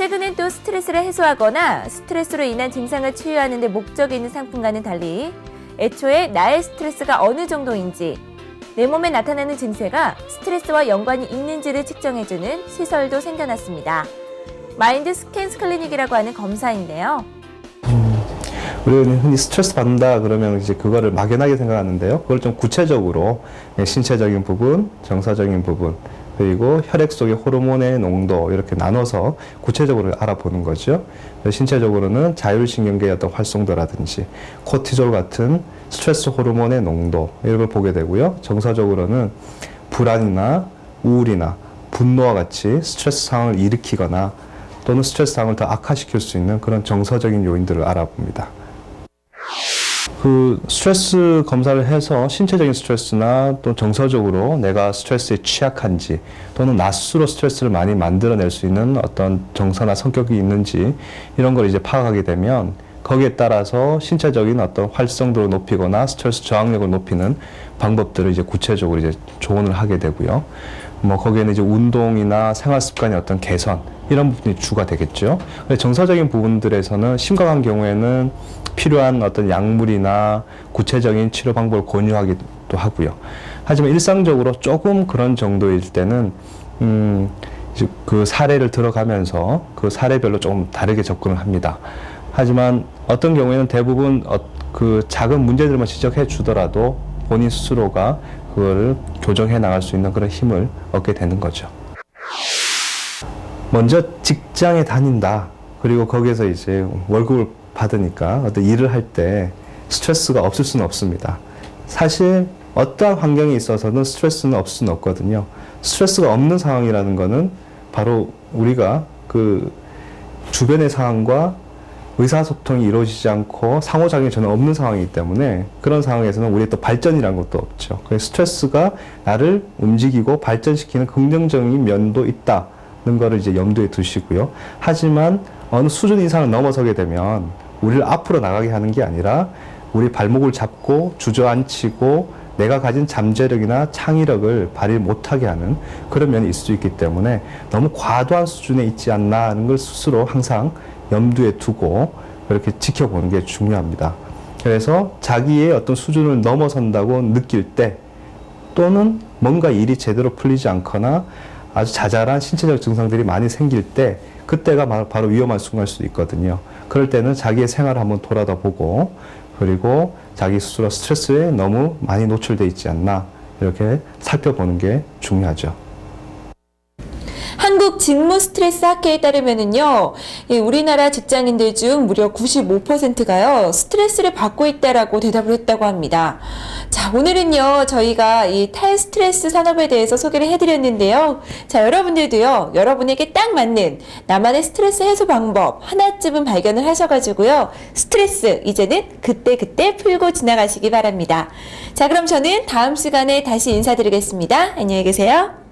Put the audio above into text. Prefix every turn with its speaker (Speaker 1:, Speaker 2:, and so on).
Speaker 1: 최근엔 또 스트레스를 해소하거나 스트레스로 인한 증상을 치유하는 데 목적이 있는 상품과는 달리 애초에 나의 스트레스가 어느 정도인지, 내 몸에 나타나는 증세가 스트레스와 연관이 있는지를 측정해주는 시설도 생겨났습니다. 마인드 스캔 클리닉이라고 하는 검사인데요.
Speaker 2: 우리가 흔히 스트레스 받는다 그러면 이제 그거를 막연하게 생각하는데요. 그걸 좀 구체적으로 신체적인 부분, 정서적인 부분, 그리고 혈액 속의 호르몬의 농도 이렇게 나눠서 구체적으로 알아보는 거죠. 신체적으로는 자율신경계의 어떤 활성도라든지 코티졸 같은 스트레스 호르몬의 농도 이런 걸 보게 되고요. 정서적으로는 불안이나 우울이나 분노와 같이 스트레스 상황을 일으키거나 또는 스트레스 상황을 더 악화시킬 수 있는 그런 정서적인 요인들을 알아봅니다. 그 스트레스 검사를 해서 신체적인 스트레스나 또 정서적으로 내가 스트레스에 취약한지 또는 나 스스로 스트레스를 많이 만들어낼 수 있는 어떤 정서나 성격이 있는지 이런 걸 이제 파악하게 되면 거기에 따라서 신체적인 어떤 활성도를 높이거나 스트레스 저항력을 높이는 방법들을 이제 구체적으로 이제 조언을 하게 되고요. 뭐 거기에는 이제 운동이나 생활 습관의 어떤 개선 이런 부분이 주가 되겠죠. 정서적인 부분들에서는 심각한 경우에는 필요한 어떤 약물이나 구체적인 치료 방법을 권유하기도 하고요. 하지만 일상적으로 조금 그런 정도일 때는 그 사례를 들어가면서 그 사례별로 조금 다르게 접근을 합니다. 하지만 어떤 경우에는 대부분 그 작은 문제들만 지적해 주더라도 본인 스스로가 그거를 교정해 나갈 수 있는 그런 힘을 얻게 되는 거죠. 먼저 직장에 다닌다. 그리고 거기에서 이제 월급을 받으니까 어떤 일을 할 때 스트레스가 없을 수는 없습니다. 사실 어떠한 환경에 있어서는 스트레스는 없을 수는 없거든요. 스트레스가 없는 상황이라는 거는 바로 우리가 그 주변의 상황과 의사소통이 이루어지지 않고 상호작용이 전혀 없는 상황이기 때문에 그런 상황에서는 우리의 또 발전이라는 것도 없죠. 그래서 스트레스가 나를 움직이고 발전시키는 긍정적인 면도 있다는 거를 이제 염두에 두시고요. 하지만 어느 수준 이상을 넘어서게 되면 우리를 앞으로 나가게 하는 게 아니라 우리 발목을 잡고 주저앉히고 내가 가진 잠재력이나 창의력을 발휘 못하게 하는 그런 면이 있을 수 있기 때문에 너무 과도한 수준에 있지 않나 하는 걸 스스로 항상 염두에 두고 그렇게 지켜보는 게 중요합니다. 그래서 자기의 어떤 수준을 넘어선다고 느낄 때 또는 뭔가 일이 제대로 풀리지 않거나 아주 자잘한 신체적 증상들이 많이 생길 때 그때가 바로 위험한 순간일 수 있거든요. 그럴 때는 자기의 생활을 한번 돌아다보고 그리고 자기 스스로 스트레스에 너무 많이 노출되어 있지 않나 이렇게 살펴보는 게 중요하죠.
Speaker 1: 한국 직무 스트레스 학회에 따르면은요, 우리나라 직장인들 중 무려 95%가요, 스트레스를 받고 있다라고 대답을 했다고 합니다. 자, 오늘은요, 저희가 이 탈스트레스 산업에 대해서 소개를 해드렸는데요. 자, 여러분들도요, 여러분에게 딱 맞는 나만의 스트레스 해소 방법 하나쯤은 발견을 하셔가지고요, 스트레스 이제는 그때그때 풀고 지나가시기 바랍니다. 자, 그럼 저는 다음 시간에 다시 인사드리겠습니다. 안녕히 계세요.